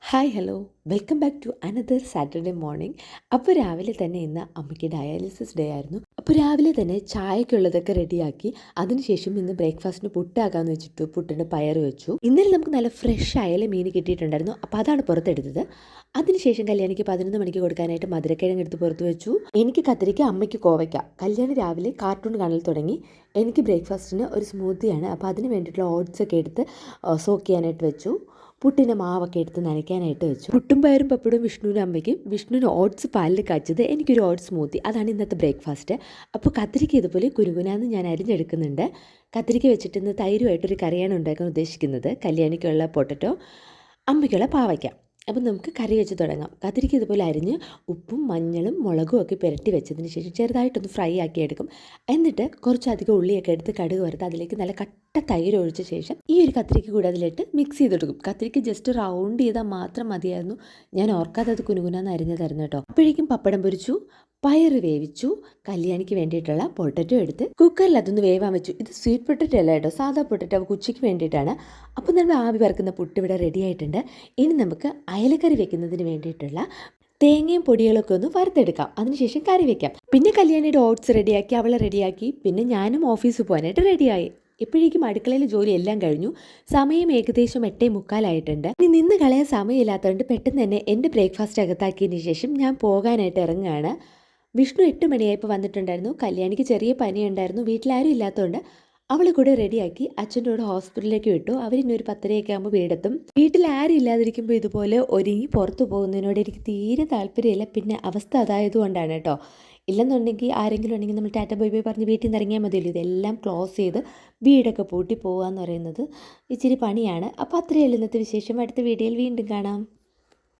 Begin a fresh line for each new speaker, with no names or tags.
Hi hello welcome back to another Saturday morning. അപ്പോൾ രാവിലെ തന്നെ ഇന്ന് അമ്മയ്ക്ക് ഡയാലിസിസ് ഡേ ആയിരുന്നു. അപ്പോൾ രാവിലെ തന്നെ ചായക്കുള്ളതൊക്കെ റെഡിയാക്കി അതിനുശേഷം ഇന്ന് ബ്രേക്ക്ഫാസ്റ്റിന് പുട്ടാക്കാമെന്ന് വെച്ചിട്ട് പുട്ടിൻ്റെ പയർ വെച്ചു. ഇന്നലെ നമുക്ക് നല്ല ഫ്രഷ് ആയാലും മീൻ കിട്ടിയിട്ടുണ്ടായിരുന്നു, അപ്പോൾ അതാണ് പുറത്തെടുത്തത്. അതിനുശേഷം കല്യാണിക്ക് 11 മണിക്ക് കൊടുക്കാനായിട്ട് മധുരക്കിഴങ്ങ് എടുത്ത് പുറത്ത് വെച്ചു. എനിക്ക് കത്തിരിക്ക, അമ്മയ്ക്ക് കോവയ്ക്ക. കല്യാണി രാവിലെ കാർട്ടൂൺ കാണൽ തുടങ്ങി. എനിക്ക് ബ്രേക്ക്ഫാസ്റ്റിന് ഒരു സ്മൂത്തിയാണ്, അപ്പോൾ അതിന് വേണ്ടിയിട്ടുള്ള ഓട്സൊക്കെ എടുത്ത് സോക്ക് ചെയ്യാനായിട്ട് വെച്ചു. പുട്ടിൻ്റെ മാവൊക്കെ എടുത്ത് നനയ്ക്കാനായിട്ട് വെച്ചു. പുട്ടും പയറും പപ്പടും വിഷ്ണുവിനും അമ്മയ്ക്കും. വിഷ്ണുവിന് ഓട്സ് പാലിൽ കാച്ചത്, എനിക്കൊരു ഓട്സ് സ്മൂത്തി. അതാണ് ഇന്നത്തെ ബ്രേക്ക്ഫാസ്റ്റ്. അപ്പോൾ കത്തിരിക്ക ഇതുപോലെ കുരുകുനാന്ന് ഞാൻ അരിഞ്ഞെടുക്കുന്നുണ്ട്. കത്തിരിക്ക വെച്ചിട്ട് ഇന്ന് തൈരുമായിട്ടൊരു കറിയാണ് ഉണ്ടാക്കാൻ ഉദ്ദേശിക്കുന്നത്. കല്യാണിക്കുള്ള പൊട്ടറ്റോ, അമ്മയ്ക്കുള്ള പാവയ്ക്ക. അപ്പം നമുക്ക് കറി വെച്ച് തുടങ്ങാം. കത്തിരിക്ക ഇതുപോലെ അരിഞ്ഞ് ഉപ്പും മഞ്ഞളും മുളകും ഒക്കെ പുരട്ടി വെച്ചതിന് ശേഷം ചെറുതായിട്ടൊന്ന് ഫ്രൈ ആക്കി എടുക്കും. എന്നിട്ട് കുറച്ചധികം ഉള്ളിയൊക്കെ എടുത്ത് കടുക് വറുത്ത് അതിലേക്ക് നല്ല കട്ട തൈര് ഒഴിച്ച ശേഷം ഈ ഒരു കത്തിരിക്ക കൂടെ അതിലിട്ട് മിക്സ് ചെയ്തെടുക്കും. കത്തിരിക്ക ജസ്റ്റ് റൗണ്ട് ചെയ്താൽ മാത്രം മതിയായിരുന്നു. ഞാൻ ഓർക്കാതെ അത് കുനുകുനാന്ന് അരിഞ്ഞതായിരുന്നു കേട്ടോ. അപ്പോഴേക്കും പപ്പടം പൊരിച്ചു, പയർ വേവിച്ചു, കല്യാണിക്ക് വേണ്ടിയിട്ടുള്ള പൊട്ടറ്റോ എടുത്ത് കുക്കറിൽ അതൊന്ന് വേവാൻ വെച്ചു. ഇത് സ്വീറ്റ് പൊട്ടറ്റോ അല്ല കേട്ടോ, സാധാ പൊട്ടറ്റോ, ഉച്ചയ്ക്ക് വേണ്ടിയിട്ടാണ്. അപ്പോൾ നമ്മൾ ആവി വറക്കുന്ന പുട്ട് ഇവിടെ റെഡി ആയിട്ടുണ്ട്. ഇനി നമുക്ക് അയലക്കറി വെക്കുന്നതിന് വേണ്ടിയിട്ടുള്ള തേങ്ങയും പൊടികളൊക്കെ ഒന്ന് വറുത്തെടുക്കാം. അതിനുശേഷം കറി വെക്കാം. പിന്നെ കല്യാണിയുടെ ഓട്സ് റെഡിയാക്കി, അവളെ റെഡിയാക്കി. പിന്നെ ഞാനും ഓഫീസിൽ പോകാനായിട്ട് റെഡിയായി. എപ്പോഴേക്കും അടുക്കളയിൽ ജോലി എല്ലാം കഴിഞ്ഞു. സമയം ഏകദേശം 8:45 ഇനി നിന്ന് കളയാൻ സമയമില്ലാത്തതുകൊണ്ട് പെട്ടെന്ന് തന്നെ എൻ്റെ ബ്രേക്ക്ഫാസ്റ്റ് അകത്താക്കിയതിന് ശേഷം ഞാൻ പോകാനായിട്ട് ഇറങ്ങുകയാണ്. വിഷ്ണു 8 മണിയായപ്പോൾ വന്നിട്ടുണ്ടായിരുന്നു. കല്യാണിക്ക് ചെറിയ പനിയുണ്ടായിരുന്നു. വീട്ടിലാരും ഇല്ലാത്തതുകൊണ്ട് അവളെ കൂടെ റെഡിയാക്കി അച്ഛൻ്റെ കൂടെ ഹോസ്പിറ്റലിലേക്ക് വിട്ടു. അവരിനി ഒരു 10:30 ആകുമ്പോൾ വീടെത്തും. വീട്ടിൽ ആരും ഇല്ലാതിരിക്കുമ്പോൾ ഇതുപോലെ ഒരുങ്ങി പുറത്തു പോകുന്നതിനോട് എനിക്ക് തീരെ താല്പര്യമില്ല. പിന്നെ അവസ്ഥ അതായതുകൊണ്ടാണ് കേട്ടോ. ഇല്ലെന്നുണ്ടെങ്കിൽ ആരെങ്കിലും ഉണ്ടെങ്കിൽ നമ്മൾ ടാറ്റ ബൈ ബൈ പറഞ്ഞ് വീട്ടിൽ നിന്ന് ഇറങ്ങിയാൽ മതിയല്ലോ. ഇതെല്ലാം ക്ലോസ് ചെയ്ത് വീടൊക്കെ പൂട്ടി പോകുക എന്ന് പറയുന്നത് ഇച്ചിരി പണിയാണ്. അപ്പോൾ അത്രയേ ഉള്ളൂ ഇന്നത്തെ വിശേഷം. അടുത്ത വീഡിയോയിൽ വീണ്ടും കാണാം.